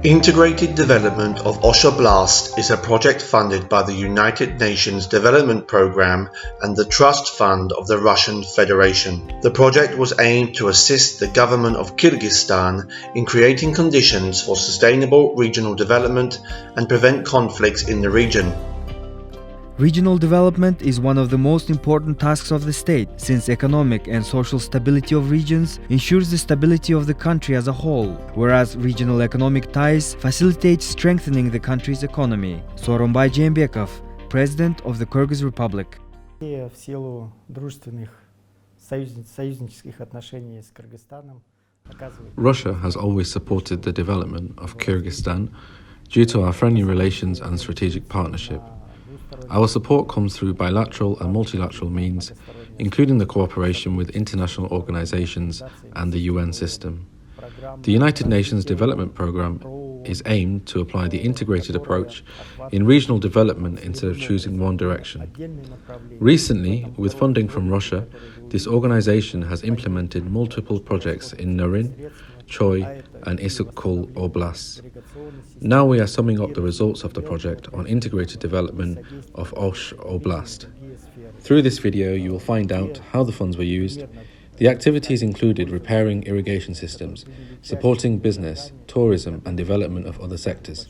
Integrated Development of Oblast is a project funded by the United Nations Development Programme and the Trust Fund of the Russian Federation. The project was aimed to assist the government of Kyrgyzstan in creating conditions for sustainable regional development and prevent conflicts in the region. Regional development is one of the most important tasks of the state, since economic and social stability of regions ensures the stability of the country as a whole, whereas regional economic ties facilitate strengthening the country's economy. Sooronbay Jeenbekov, President of the Kyrgyz Republic. В силу дружественных союзнических отношений с Кыргызстаном. Russia has always supported the development of Kyrgyzstan due to our friendly relations and strategic partnership. Our support comes through bilateral and multilateral means, including the cooperation with international organizations and the UN system. The United Nations Development Programme is aimed to apply the integrated approach in regional development instead of choosing one direction. Recently, with funding from Russia, this organization has implemented multiple projects in Narin, Choy and Issyk-Kul oblasts. Now we are summing up the results of the project on integrated development of Osh Oblast. Through this video you will find out how the funds were used. The activities included repairing irrigation systems, supporting business, tourism and development of other sectors.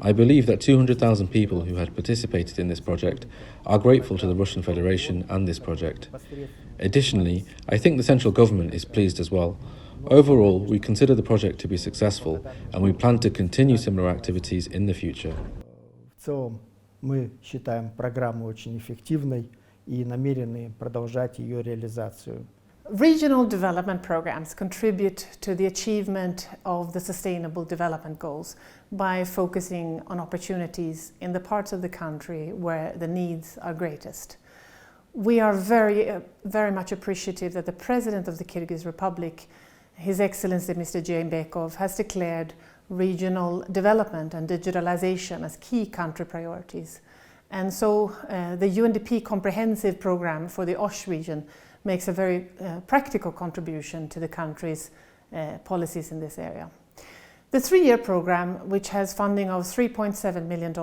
I believe that 200,000 people who had participated in this project are grateful to the Russian Federation and this project. Additionally, I think the central government is pleased as well. Overall, we consider the project to be successful and we plan to continue similar activities in the future. В целом, мы считаем программу очень эффективной и намерены продолжать ее реализацию. Regional development programs contribute to the achievement of the Sustainable Development Goals by focusing on opportunities in the parts of the country where the needs are greatest. We are very much appreciative that the President of the Kyrgyz Republic, His Excellency Mr. Jeenbekov, has declared regional development and digitalization as key country priorities. And so the UNDP Comprehensive Programme for the Osh region makes a very practical contribution to the country's policies in this area. The three-year program, which has funding of $3.7 million,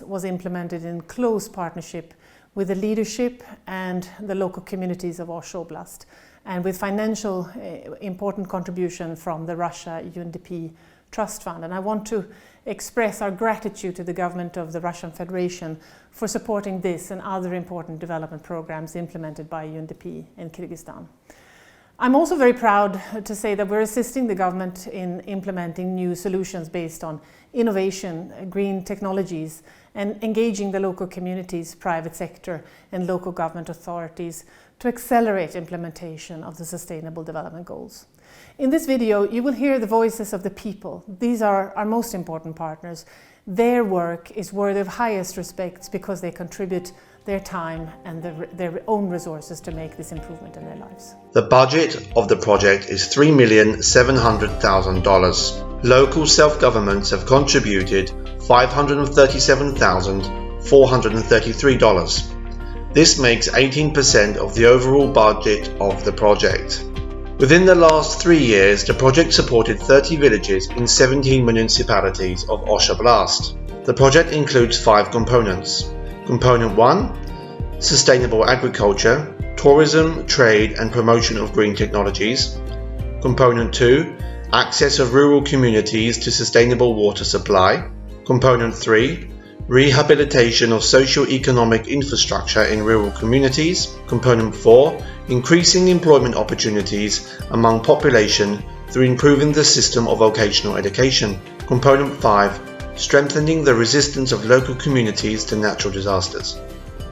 was implemented in close partnership with the leadership and the local communities of Osh Oblast, and with financial important contribution from the Russia UNDP Trust Fund. And I want to express our gratitude to the government of the Russian Federation for supporting this and other important development programs implemented by UNDP in Kyrgyzstan. I'm also very proud to say that we're assisting the government in implementing new solutions based on innovation, green technologies, and engaging the local communities, private sector, and local government authorities to accelerate implementation of the Sustainable Development Goals. In this video, you will hear the voices of the people. These are our most important partners. Their work is worthy of highest respect because they contribute their time and their own resources to make this improvement in their lives. The budget of the project is $3,700,000. Local self-governments have contributed $537,433. This makes 18% of the overall budget of the project. Within the last 3 years, the project supported 30 villages in 17 municipalities of Osh Oblast. The project includes 5 components. Component 1, sustainable agriculture, tourism, trade and promotion of green technologies. Component 2, access of rural communities to sustainable water supply. Component 3, rehabilitation of socio-economic infrastructure in rural communities. Component 4, increasing employment opportunities among population through improving the system of vocational education. Component 5, strengthening the resistance of local communities to natural disasters.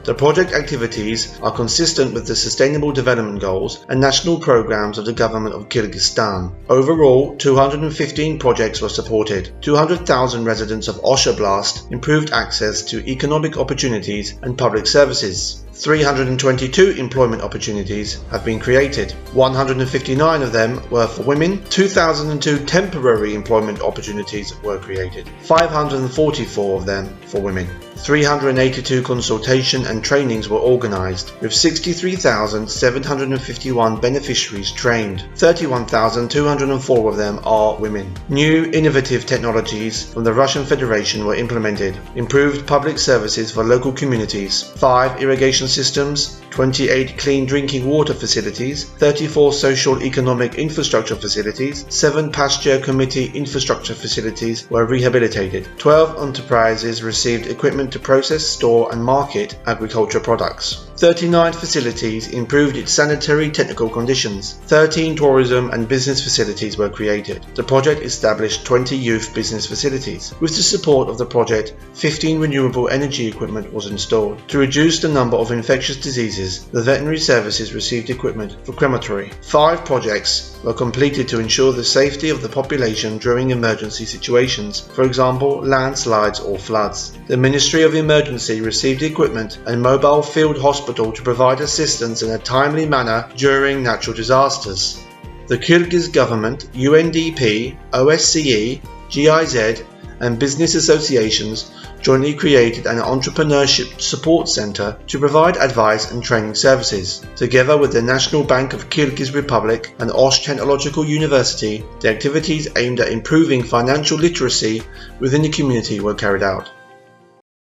The project activities are consistent with the Sustainable Development Goals and national programs of the government of Kyrgyzstan. Overall, 215 projects were supported. 200,000 residents of Osh Oblast improved access to economic opportunities and public services. 322 employment opportunities have been created. 159 of them were for women. 2,002 temporary employment opportunities were created. 544 of them for women. 382 consultation and trainings were organised, with 63,751 beneficiaries trained. 31,204 of them are women. New innovative technologies from the Russian Federation were implemented. Improved public services for local communities. 5 irrigation systems, 28 clean drinking water facilities, 34 social economic infrastructure facilities, 7 pasture committee infrastructure facilities were rehabilitated. 12 enterprises received equipment to process, store and market agriculture products. 39 facilities improved its sanitary technical conditions. 13 tourism and business facilities were created. The project established 20 youth business facilities. With the support of the project, 15 renewable energy equipment was installed. To reduce the number of infectious diseases, the veterinary services received equipment for crematory. 5 projects were completed to ensure the safety of the population during emergency situations, for example, landslides or floods. The Ministry of Emergency received equipment and mobile field hospital to provide assistance in a timely manner during natural disasters. The Kyrgyz government, UNDP, OSCE, GIZ and business associations jointly created an entrepreneurship support center to provide advice and training services. Together with the National Bank of Kyrgyz Republic and Osh Technological University, the activities aimed at improving financial literacy within the community were carried out.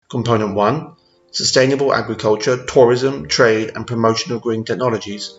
Component 1. Sustainable agriculture, tourism, trade and promotion of green technologies.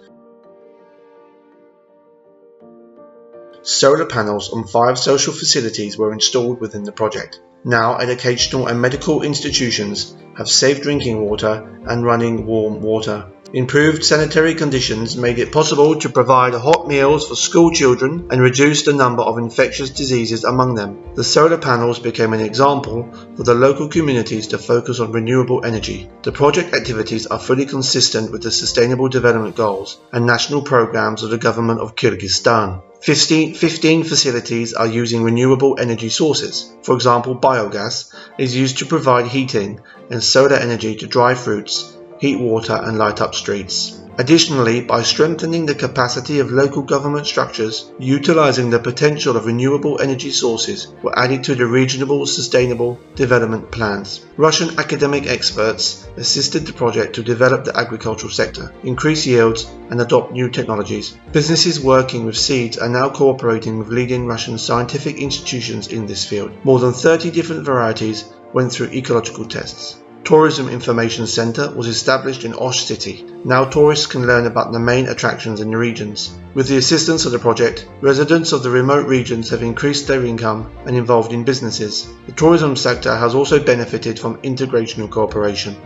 Solar panels on 5 social facilities were installed within the project. Now educational and medical institutions have safe drinking water and running warm water. Improved sanitary conditions made it possible to provide hot meals for school children and reduce the number of infectious diseases among them. The solar panels became an example for the local communities to focus on renewable energy. The project activities are fully consistent with the Sustainable Development Goals and national programs of the government of Kyrgyzstan. 15 facilities are using renewable energy sources. For example, biogas is used to provide heating and solar energy to dry fruits, heat water and light up streets. Additionally, by strengthening the capacity of local government structures, utilizing the potential of renewable energy sources were added to the regional sustainable development plans. Russian academic experts assisted the project to develop the agricultural sector, increase yields and adopt new technologies. Businesses working with seeds are now cooperating with leading Russian scientific institutions in this field. More than 30 different varieties went through ecological tests. Tourism Information Center was established in Osh City. Now tourists can learn about the main attractions in the regions. With the assistance of the project, residents of the remote regions have increased their income and involved in businesses. The tourism sector has also benefited from interregional cooperation.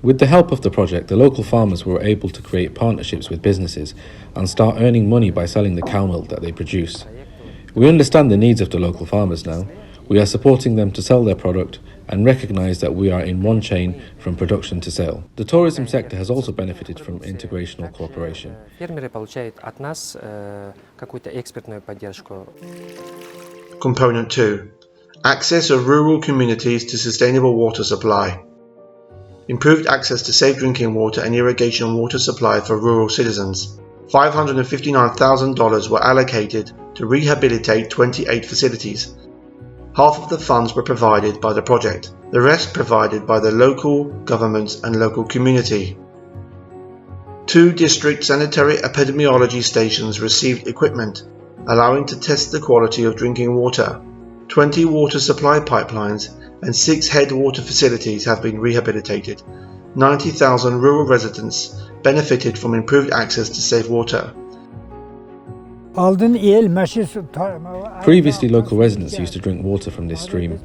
With the help of the project, the local farmers were able to create partnerships with businesses and start earning money by selling the cow milk that they produce. We understand the needs of the local farmers now. We are supporting them to sell their product and recognise that we are in one chain from production to sale. The tourism sector has also benefited from interregional cooperation. Component 2. Access of rural communities to sustainable water supply. Improved access to safe drinking water and irrigation water supply for rural citizens. $559,000 were allocated to rehabilitate 28 facilities. Half of the funds were provided by the project, the rest provided by the local governments and local community. 2 district sanitary epidemiology stations received equipment, allowing to test the quality of drinking water. 20 water supply pipelines and 6 headwater facilities have been rehabilitated. 90,000 rural residents benefited from improved access to safe water. Previously, local residents used to drink water from this stream.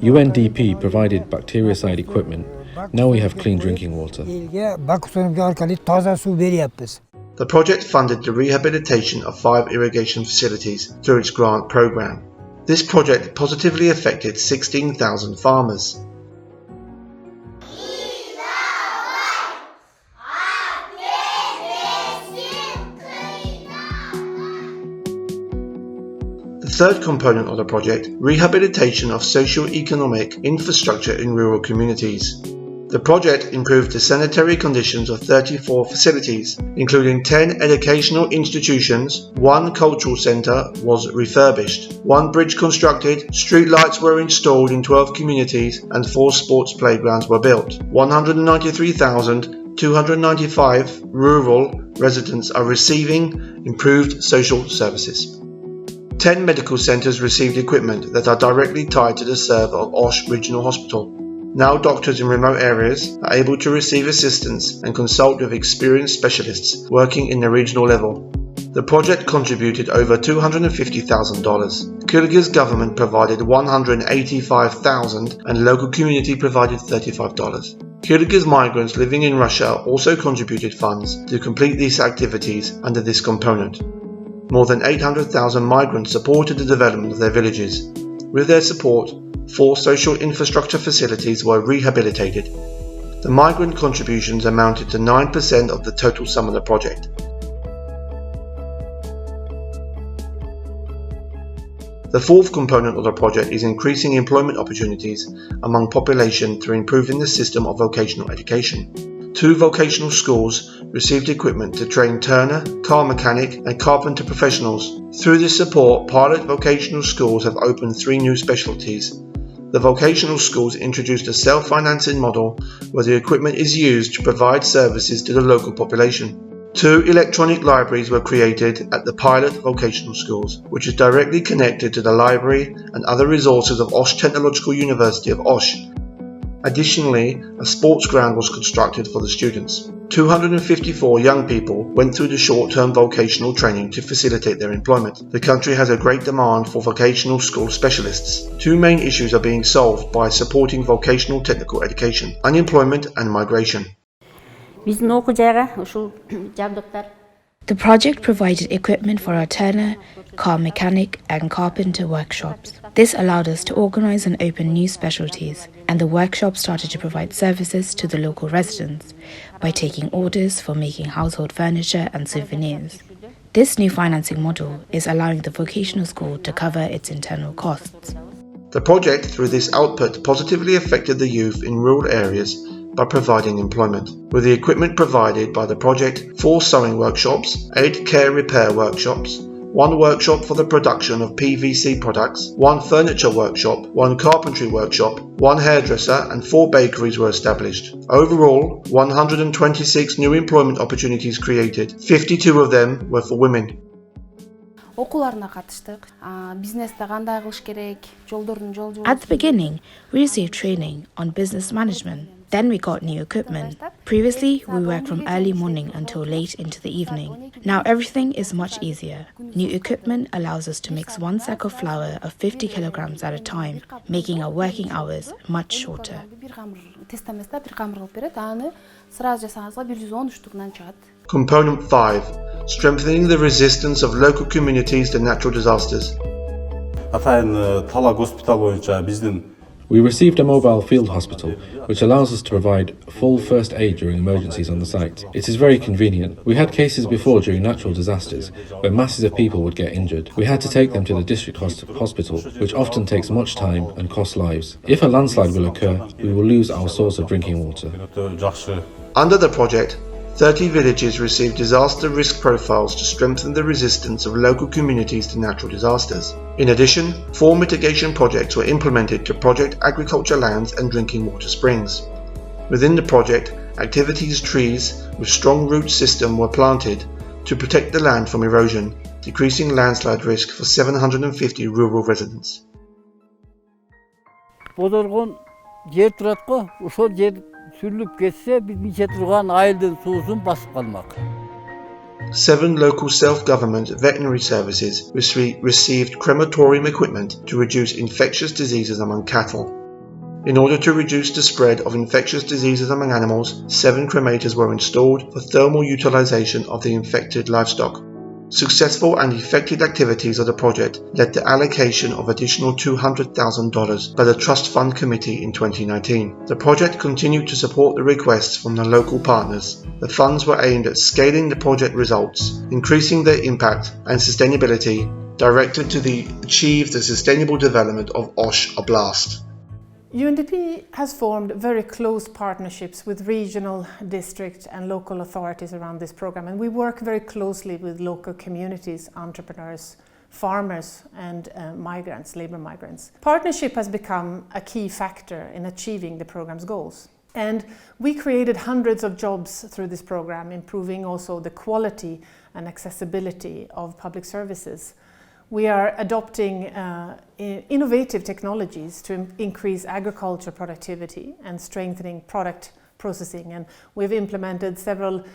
UNDP provided bactericide equipment. Now we have clean drinking water. The project funded the rehabilitation of 5 irrigation facilities through its grant program. This project positively affected 16,000 farmers. The third component of the project, rehabilitation of socio-economic infrastructure in rural communities. The project improved the sanitary conditions of 34 facilities, including 10 educational institutions, 1 cultural centre was refurbished, 1 bridge constructed, street lights were installed in 12 communities and 4 sports playgrounds were built. 193,295 rural residents are receiving improved social services. 10 medical centres received equipment that are directly tied to the server of Osh Regional Hospital. Now doctors in remote areas are able to receive assistance and consult with experienced specialists working in the regional level. The project contributed over $250,000. Kyrgyz government provided $185,000 and local community provided $35. Kyrgyz migrants living in Russia also contributed funds to complete these activities under this component. More than 800,000 migrants supported the development of their villages. With their support, 4 social infrastructure facilities were rehabilitated. The migrant contributions amounted to 9% of the total sum of the project. The fourth component of the project is increasing employment opportunities among population through improving the system of vocational education. 2 vocational schools received equipment to train turner, car mechanic and carpenter professionals. Through this support, pilot vocational schools have opened 3 new specialties. The vocational schools introduced a self-financing model where the equipment is used to provide services to the local population. 2 electronic libraries were created at the pilot vocational schools, which is directly connected to the library and other resources of Osh Technological University of Osh. Additionally, a sports ground was constructed for the students. 254 young people went through the short-term vocational training to facilitate their employment. The country has a great demand for vocational school specialists. 2 main issues are being solved by supporting vocational technical education: unemployment and migration. The project provided equipment for our turner, car mechanic and carpenter workshops. This allowed us to organize and open new specialties, and the workshop started to provide services to the local residents by taking orders for making household furniture and souvenirs. This new financing model is allowing the vocational school to cover its internal costs. The project, through this output, positively affected the youth in rural areas by providing employment. With the equipment provided by the project, 4 sewing workshops, 8 care repair workshops, 1 workshop for the production of PVC products, 1 furniture workshop, 1 carpentry workshop, 1 hairdresser and 4 bakeries were established. Overall, 126 new employment opportunities created. 52 of them were for women. At the beginning, we received training on business management. Then we got new equipment. Previously, we worked from early morning until late into the evening. Now everything is much easier. New equipment allows us to mix 1 sack of flour of 50 kilograms at a time, making our working hours much shorter. Component 5. Strengthening the resistance of local communities to natural disasters. We received a mobile field hospital, which allows us to provide full first aid during emergencies on the site. It is very convenient. We had cases before during natural disasters where masses of people would get injured. We had to take them to the district hospital, which often takes much time and costs lives. If a landslide will occur, we will lose our source of drinking water. Under the project, 30 villages received disaster risk profiles to strengthen the resistance of local communities to natural disasters. In addition, 4 mitigation projects were implemented to protect agriculture lands and drinking water springs. Within the project, activities trees with strong root system were planted to protect the land from erosion, decreasing landslide risk for 750 rural residents. Сүрүлүп кетсе, биз миңче турган айылдын суусун басып калмак. 7 local self-government veterinary services received crematorium equipment to reduce infectious diseases among cattle. In order to reduce the spread of infectious diseases among animals, 7 cremators were installed for thermal utilization of the infected livestock. Successful and effective activities of the project led to allocation of additional $200,000 by the Trust Fund Committee in 2019. The project continued to support the requests from the local partners. The funds were aimed at scaling the project results, increasing their impact and sustainability, directed to achieve the sustainable development of Osh Oblast. UNDP has formed very close partnerships with regional, district and local authorities around this program, and we work very closely with local communities, entrepreneurs, farmers and migrants, labour migrants. Partnership has become a key factor in achieving the program's goals. And we created hundreds of jobs through this program, improving also the quality and accessibility of public services. We are adopting innovative technologies to increase agriculture productivity and strengthening product processing. And we've implemented several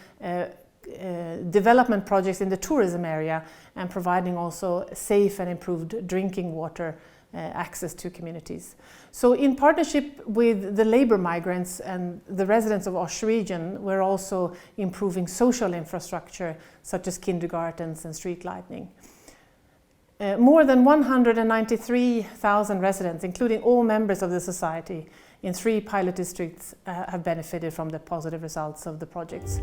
development projects in the tourism area and providing also safe and improved drinking water access to communities. So in partnership with the labour migrants and the residents of Osh region, we're also improving social infrastructure such as kindergartens and street lighting. More than 193,000 residents, including all members of the society in 3 pilot districts, have benefited from the positive results of the projects.